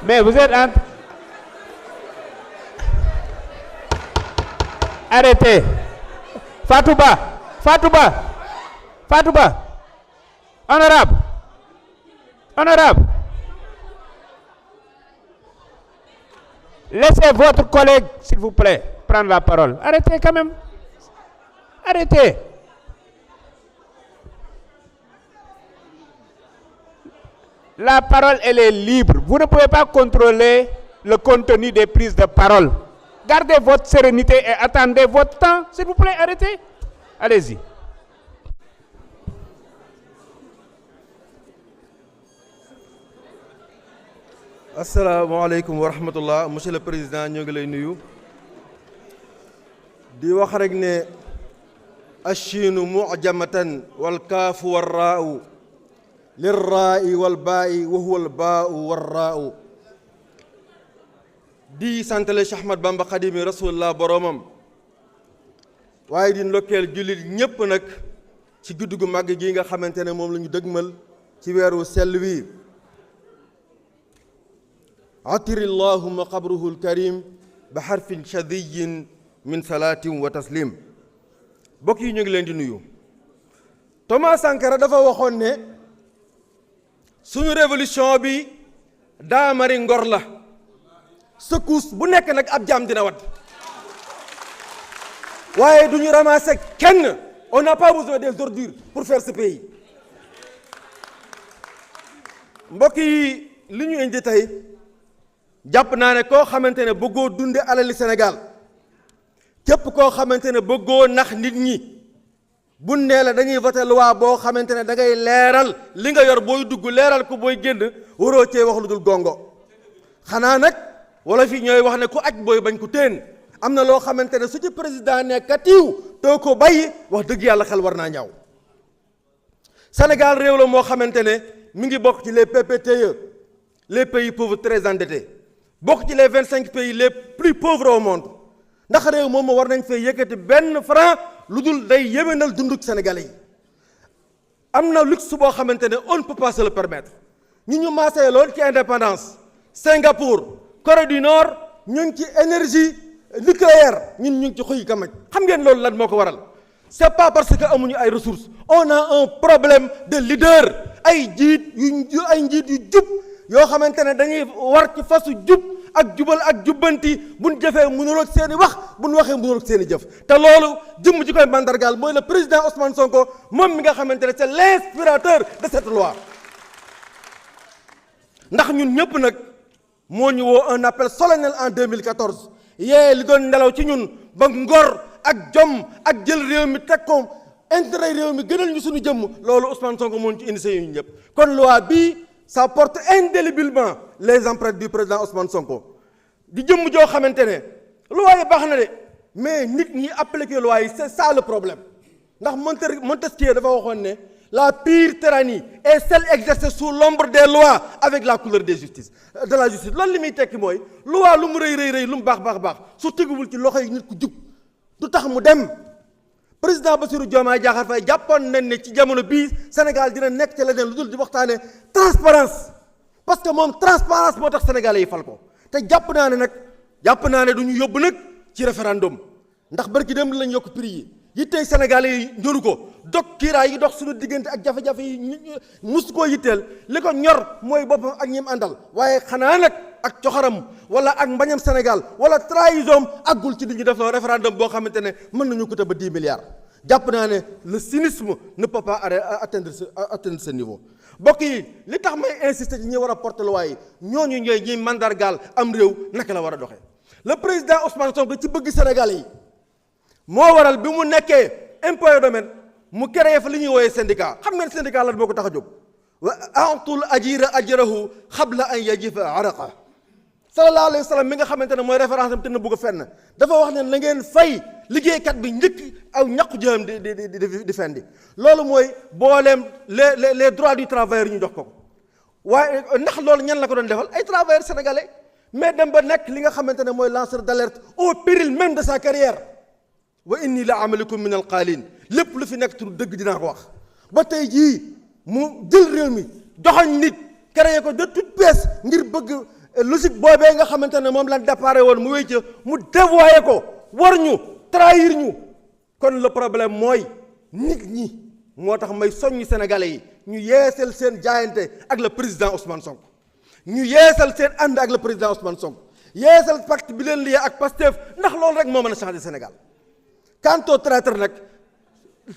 Mais vous êtes en... Arrêtez. Fatouba. Fatouba. Fatouba. Honorable. Honorable. Laissez votre collègue, s'il vous plaît, prendre la parole. Arrêtez quand même. Arrêtez. La parole, elle est libre. Vous ne pouvez pas contrôler le contenu des prises de parole. Gardez votre sérénité et attendez votre temps. S'il vous plaît, arrêtez. Allez-y. asalaamaaleykum wa rahmatullah monsieur le président ñoo ngi lay nuyu di wax rek ne achiinu mujamatan wal kaafu war raau lir raai wal baai wa huwa al baau war raau di santale Cheikh Ahmad Bamba Xadimi rasulullah boromam waaye di ndokkeel jullit ñépp nag ci guddi gu màgg gi nga xamante ne moom la ñu dëgmal ci weeru sell wi atiri llahuma qabruhu lkarim ba xarfin shadiyin min salaatin wa taslim bokk yi ñu ngi leen di nuyu. Thomas Sankara dafa waxoon ne suñu révolution bi daamari ngor la secousse bu nekk nag ab jaam dina wat waaye du ñu ramasser kenn. On n'a pas besoin des ordures pour faire ce pays mbokk yi li ñu indi tey jàpp naa ne koo xamante ne bëggoo dunde alali Sénégal képp koo xamante ne bëggoo nax nit ñi bu nee la dañuy voté loi boo xamante ne da ngay leeral li nga yor booy dugg leeral ko booy génn waroo cee wax lu dul gongo xanaa nag wala fii ñooy wax ne ku aj booy bañ ku teen am na loo xamante ne su ci président ne katiw too ko bàyyi wax dëgg yàlla xel war naa ñaaw Sénégal réew la moo xamante ne mi ngi bokk ci les PPTE les pays pauvres très endettés bokk ci les 25 pays les plus pauvres au monde ndax réew moom war nañ fee yëkkati benn franc lu dul day yéwénal dunduk Sénégalais yi am na luxe boo xamante ne on ne peut pas se le permettre ñu maasee lool ci indépendance Singapour Corée du Nord ñu ngi ci énergie nucléaire ñun ñu ngi ci xuy kamaj xam ngeen loolu lan moo ko waral c'est pas parce que amuñu ay ressources on a un problème de leader ay njiit yu jub yoo xamante ne dañuy war ci fasu jub ak jubal ak jubbanti buñ jëfee mënuloog seen i wax buñ waxee mënuloog seen i jëf te loolu jëmm ji koy mandargaal mooy le président Ousmane Sonko moom mi nga xamante ne c'est l'inspirateur de cette loi ndax ñun ñëpp nag moo ñu woo un appel solennel en 2014 yee li doon nelaw ci ñun ba ngor ak jom ak jël réew mi teg ko intérêt réew mi gënal ñu suñu jëmm loolu Ousmane Sonko moo ñu ci indi ñu ñëpp kon loi bii ça porte indéléblement les empreintes du président Ousmane Sonko di jëmm joo xamante ne loi yi baax na de mais nit ñi appliquer loi yi c'est ça le problème ndax Montesquieu dafa waxoon ne la pire tyrannie est celle exercée sous l'ombre des lois avec la couleur de la justice loolu li muy tekki mooy loi lu mu rëy lu mu baax su teguwul ci loxo yi nit ku jub du tax mu dem président Bassirou Diomaye Diakhar Faye jàppoon nañ ne ci jamono bii Sénégal dina nekk ci leneen lu dul di waxtaane transparence parce que moom transparence moo tax sénégalais yi fal ko te jàpp naa ne du ñu yóbbu nag ci référendum ndax barki dem lañ yokk prix yi yittey sénégalais yi ñoru ko dog kiiraay yi dox suñu diggante ak jafe-jafe yi mus koo yitteel li ko ñor mooy boppam ak ñim àndal waaye xanaa nag ak coxaram wala ak mbañam Sénégal wala trahison àggul ci di ñu def référendum boo xamante ne mën nañu ko ba 10 milliards jàpp naa ne le cynisme ne peut pas atteindre ce niveau mbokk yi li tax may insister ci ñi war a porter loi yi ñooñu ñooy ñiy mandargaal am réew naka la war a doxee le président Ousmane Sonko ci bëgg Sénégalais yi moo waral bi mu nekkee impôt et domaine mu créé fa li ñuy wooyee syndicat xam ngeen syndicat lan moo ko tax a jóg wa a'tul ajira ajrahu qabla an yajifa araqa sallallahu alayhi wa sallam mi nga xamante ne mooy référence am te na bëgg fenn dafa wax ne la ngeen fay liggéeykat bi njëkk aw ñàkku jëm di fendi loolu mooy booleem les droits du travailleur ñu jox ko waaye ndax loolu ñan la ko doon defal ay travailleurs sénégalais mais dem ba nekk li nga xamante ne mooy lanceur d'alerte au péril même de sa carrière wa inni la amalikum min alqaalin lépp lu fi nekk tur dëgg dinaa ko wax ba tey jii mu jël réew mi joxoñ nit créé ko de toute pièce ngir bëgg logique boobee nga xamante ne moom lan déparé woon mu wéy ca mu dévoyé ko war ñu trahir ñu. kon le problème mooy nit ñi moo tax may soññ sénégalais yi ñu yeesal seen jaayante ak le président Ousmane Sonko ñu yeesal seen ànd ak le président Ousmane Sonko yeesal pacte bi leen lié ak Pastef ndax loolu rek moo mën a changer Sénégal. quant au traître nag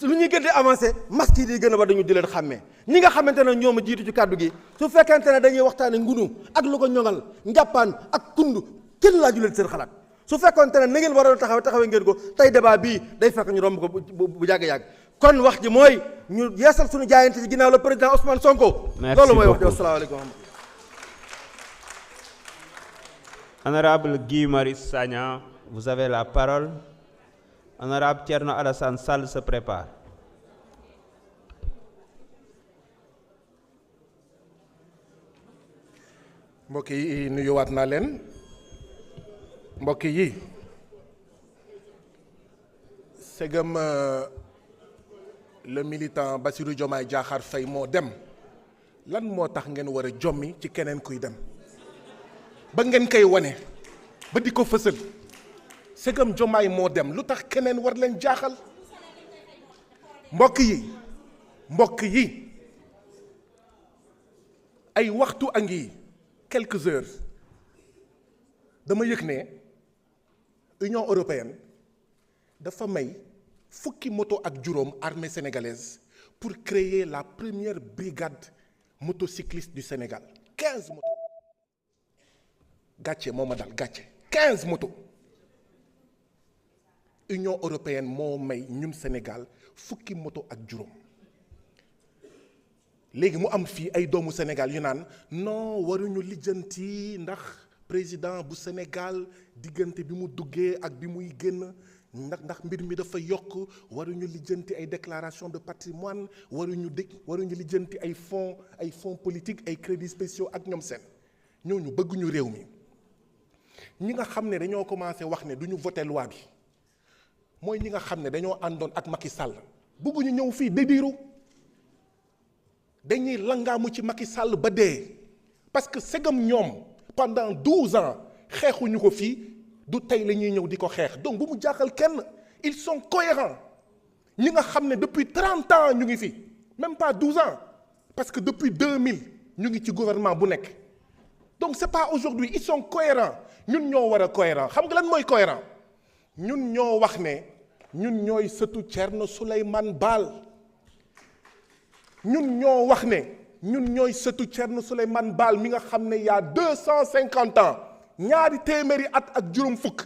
lu ñuy gën di avancé masque yi di gën a ba dañu di leen xàmmee ñi nga xamante ne ñoom a jiitu ci kàddu gi su fekkente ne dañuy waxtaane ngunu ak lu ko ñoŋal njàppaan ak kund kenn laaju leen seen xalaat su fekkonte ne na ngeen waroon taxawee ngeen ko tey débat bii day fekk ñu romb ko bu yàgg-yàgg kon wax ji mooy ñu yeesal suñu jaayante ci ginnaaw le président Ousmane Sonko. loolu mooy wax ji wasalaamaaleykum. Honorable Guy Marius Sagna, vous avez la parole. Honorable Thierno Alassane Sall se prépare. mbokk yi nuyuwaat naa leen mbokk yi segam le militant Bassirou Diomaye Diakhar Faye moo dem lan moo tax ngeen war a jommi ci keneen kuy dem ba ngeen koy wane ba di ko fësal segam Diomaye moo dem lu tax keneen war leen jaaxal mbokk yi ay waxtu a ngi quelques heures dama yëg ne Union européenne dafa may fukki moto ak juróom armée sénégalaise pour créer la première brigade motocycliste du Sénégal 15 motos gàcce moo ma dal gàcce 15 motos Union européenne moo may ñun Sénégal fukki moto ak juróom léegi mu am fii ay doomu Sénégal yu naan non waruñu lijjanti ndax président bu Sénégal diggante bi mu duggee ak bi muy génn ndax mbir mi dafa yokk waruñu lijjanti ay déclaration de patrimoine waruñu lijjanti ay fonds politique ay crédits spéciaux ak ñoom seen ñooñu bëgguñu réew mi ñi nga xam ne dañoo commencé wax ne duñu voté loi bi mooy ñi nga xam ne dañoo àndoon ak Macky Sall bëgguñu ñëw fii dédiiru dañuy langaamu ci Macky Sall ba dee parce que segam ñoom pendant 12 ans xeexuñu ko fii du tey la ñuy ñëw di ko xeex donc bu mu jaaxal kenn ils sont cohérents ñi nga xam ne depuis 30 ans ñu ngi fi même pas 12 ans parce que depuis 2000 ñu ngi ci gouvernement bu nekk donc c'est pas aujourd'hui ils sont cohérents ñun ñoo war a cohérent xam nga lan mooy cohérent ñun ñoo wax ne ñun ñooy sëtu Thierno Souleymane Baal ñun ñoo wax ne ñun ñooy sëtu Thierno Souleymane Baal mi nga xam ne y a 250 ans ñaari téeméeri at ak juróom fukk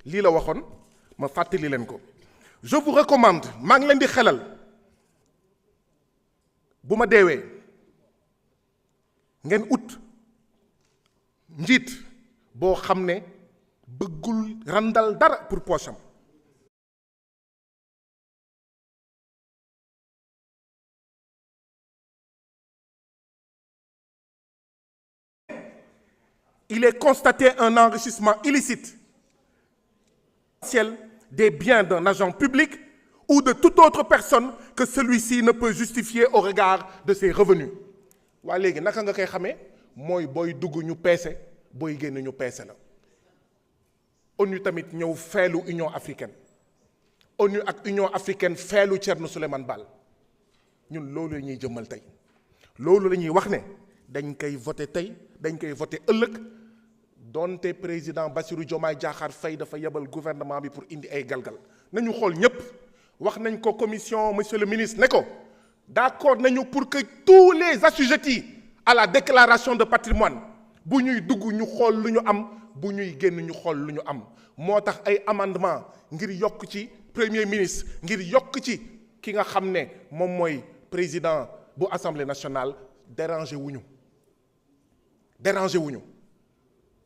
lii la waxoon ma fàttali leen ko je vous recommande maa ngi leen di xelal bu ma deewee ngeen ut njiit boo xam ne bëggul randal dara pour poche am il est constaté un enrichissement illicite des biens d'un agent public ou de toute autre personne que celui-ci ne peut justifier au regard de ses revenus waa léegi naka nga koy xamee mooy booy dugg ñu peese booy génn ñu peese la ONU tamit ñëw feelu Union africaine ONU ak Union africaine feelu Thierno Souleymane Baal ñun loolu la ñuy jëmmal tey loolu la ñuy wax ne dañ koy voté tey dañ koy voté ëllëg donte président Bassirou Diomaye Diakhar Faye dafa yebal gouvernement bi pour indi ay galgal nañu xool ñépp wax nañ ko commission monsieur le ministre ne ko d'accord nañu pour que tous les assujettis à la déclaration de patrimoine bu ñuy dugg ñu xool lu ñu am bu ñuy génn ñu xool lu ñu am moo tax ay amendement ngir yokk ci premier ministre ngir yokk ci ki nga xam ne moom mooy président bu assemblée nationale dérangé wuñu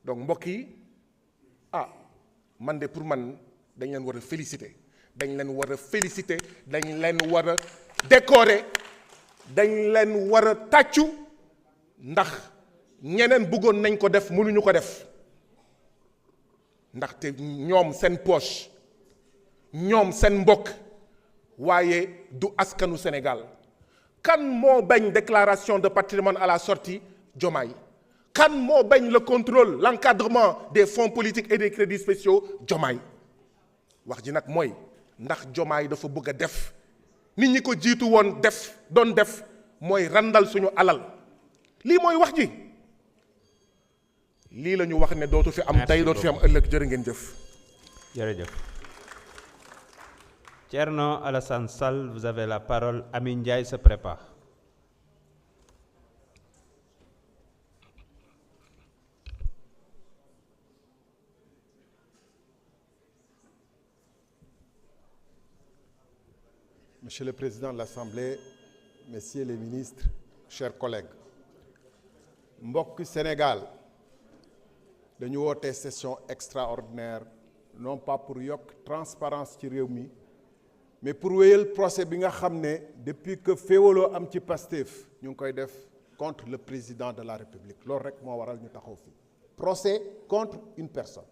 donc mbokk yi man de pour man dañ leen war a féliciter dañ leen war a décorer dañ leen war a tàccu ndax ñeneen bëggoon nañ ko def mënuñu ko def ndaxte ñoom seen poche ñoom seen mbokk waaye du askanu Sénégal kan moo bañ déclaration de patrimoine à la sortie Diomaye kan moo bañ le contrôle l'encadrement des fonds politiques et des crédits spéciaux Diomaye wax ji nag mooy ndax Diomaye dafa bëgg a def nit ñi ko jiitu woon doon def mooy randal suñu alal lii mooy wax ji lii la ñu wax ne dootu fi am tey dootu fi am ëllëg jërë ngeen jëf. jërëjëf. Thierno Alassane Sall, vous avez la parole. Amin Ndiaye se prépare. Monsieur le Président de l'Assemblée, Messieurs les ministres, chers collègues, mbokk Sénégal dañu woote session extraordinaire non pas pour yokk transparence ci réew mi mais pour wéyal procès bi nga xam ne depuis que féewaloo am ci Pastef ñu ngi koy def contre le président de la République loolu rek moo waral ñu taxaw fii procès contre une personne.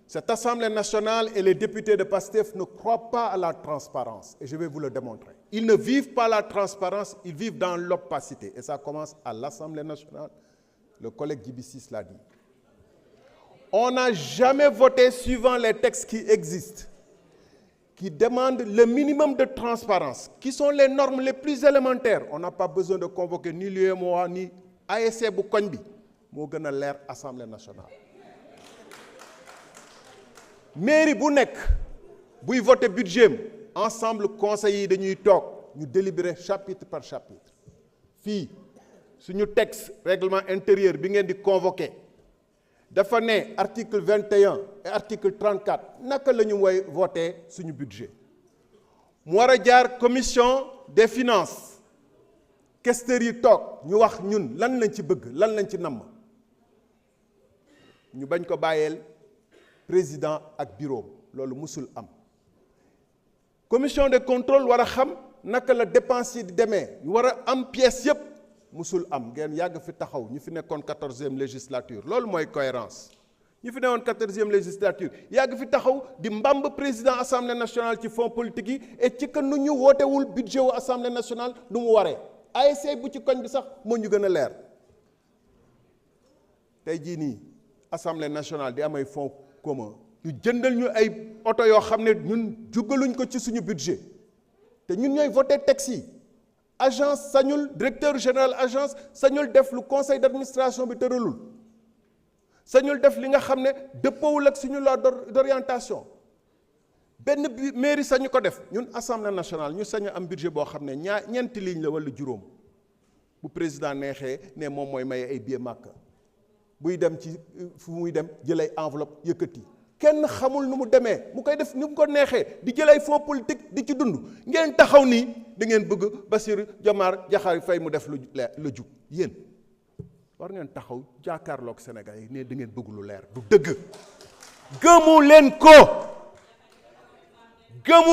Cette Assemblée nationale et les députés de Pastef ne croient pas à la transparence et je vais vous le démontrer. Ils ne vivent pas la transparence, ils vivent dans l'opacité et ça commence à l'Assemblée nationale. Le collègue Djibi Ciss l'a dit. On n'a jamais voté suivant les textes qui existent, qui demandent le minimum de transparence, qui sont les normes les plus élémentaires. On n'a pas besoin de convoquer ni l'UEMOA ni ASC bu koñ bi moo gën a leer Assemblée nationale. Mairie bu nekk buy voter budget ensemble conseil yi dañuy toog ñu délibérer chapitre par chapitre fii suñu texte règlement intérieur bi ngeen di convoqué dafa ne article 21 et article 34 naka la ñu woy voter suñu budget mu war a jaar commission des finances questeurs yi toog ñu wax ñun lan lañ ci bëgg lan lañ ci namm ñu bañ ko bàyyeel président ak bureau loolu musul am commission de contrôle war a xam naka la dépense yi di demee ñu war a am pièce yëpp musul am ngeen yàgg fi taxaw ñu fi nekkoon 14e législature loolu mooy cohérence ñu fi nekkoon 14e législature yàgg fi taxaw di mbamb président assemblée nationale ci fonds politique yi et ci que nu ñu wootewul budget wu assemblée nationale nu mu waree ASC bu ci koñ bi sax moo ñu gën a leer tey jii nii assemblée nationale di am ay fonds commun ñu jëndal ñu ay oto yoo xam ne ñun jugaluñ ko ci suñu budget te ñun ñooy voté texte yi agence sañul directeur général agence sañul def lu conseil d'administration bi tëralul sañul def li nga xam ne dëppoowul ak suñu loi d'orientation benn mairie sañu ko def ñun assemblée nationale ñu sañ a am budget boo xam ne ñeenti ligne la wala juróom bu président neexee ne moom mooy maye ay billet Makka buy dem ci fu muy dem jëlay enveloppe yëkkati kenn xamul nu mu demee mu koy def ni mu ko neexee di jëlay fonds politique di ci dund ngeen taxaw nii da ngeen bëgg Bassirou Diomaye Diakhar Faye mu def lu jub yéen war ngeen taxaw jàkkaarloog Sénégal yi ne da ngeen bëgg lu leer du dëgg gëmu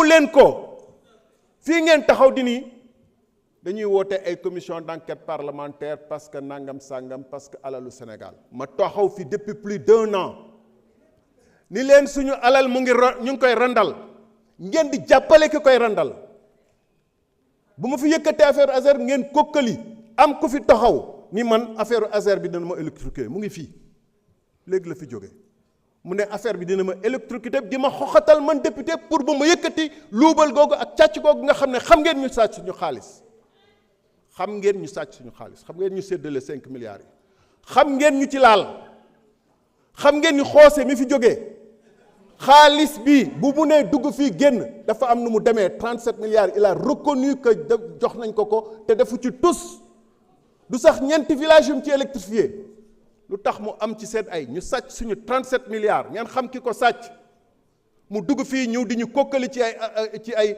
leen ko fii ngeen taxaw di nii dañuy woote ay commission d'enquête parlementaire parce que nangam sangam parce que alalu Sénégal ma taxaw fi depuis plus d'1 an ni leen suñu alal mu ngi ñu ngi koy randal ngeen di jàppale ki koy randal bu ma fi yëkkatee affaire Azer ngeen kokkali am ku fi taxaw ni man affaire Azer bi dina ma électrocuté mu ngi fii léegi la fi jóge mu ne affaire bi dina ma électrocuté di ma xoxatal man député pour bu ma yëkkati luubal googu ak càcc googu nga xam ne xam ngeen ñu sàcc suñu xaalis xam ngeen ñu sàcc suñu xaalis xam ngeen ñu séddale 5 milliards yi xam ngeen ñu ci laal xam ngeen ñu xoose mi fi jógee xaalis bi bu mu nee dugg fii génn dafa am nu mu demee 37 milliards il a reconnu que jox nañ ko te defu ci tus du sax ñeenti village yu mu ci électrifié lu tax mu am ci seen ay ñu sàcc suñu 37 milliards ngeen xam ki ko sàcc mu dugg fii ñëw di ñu kokkali ci ay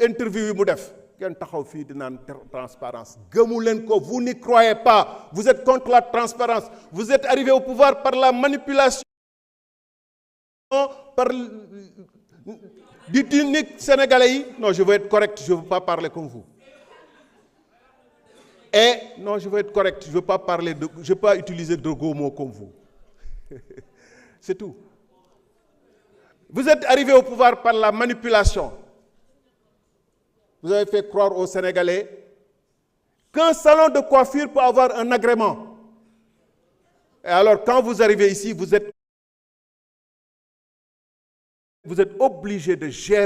interview yi mu def ngeen taxaw fii di naan transparence gëmu leen ko vous n'y croyez pas vous êtes contre la transparence vous êtes arrivé au pouvoir par la manipulation par di nit sénégalais yi non je veux être correct je veux pas parler comme vous et non je veux être correct je veux pas utiliser de gros mots comme vous c'est tout vous êtes arrivé au pouvoir par la manipulation. Vous avez fait croire aux Sénégalais qu'un salon de coiffure peut avoir un agrément Et alors, quand vous arrivez ici, vous êtes obligé de gérer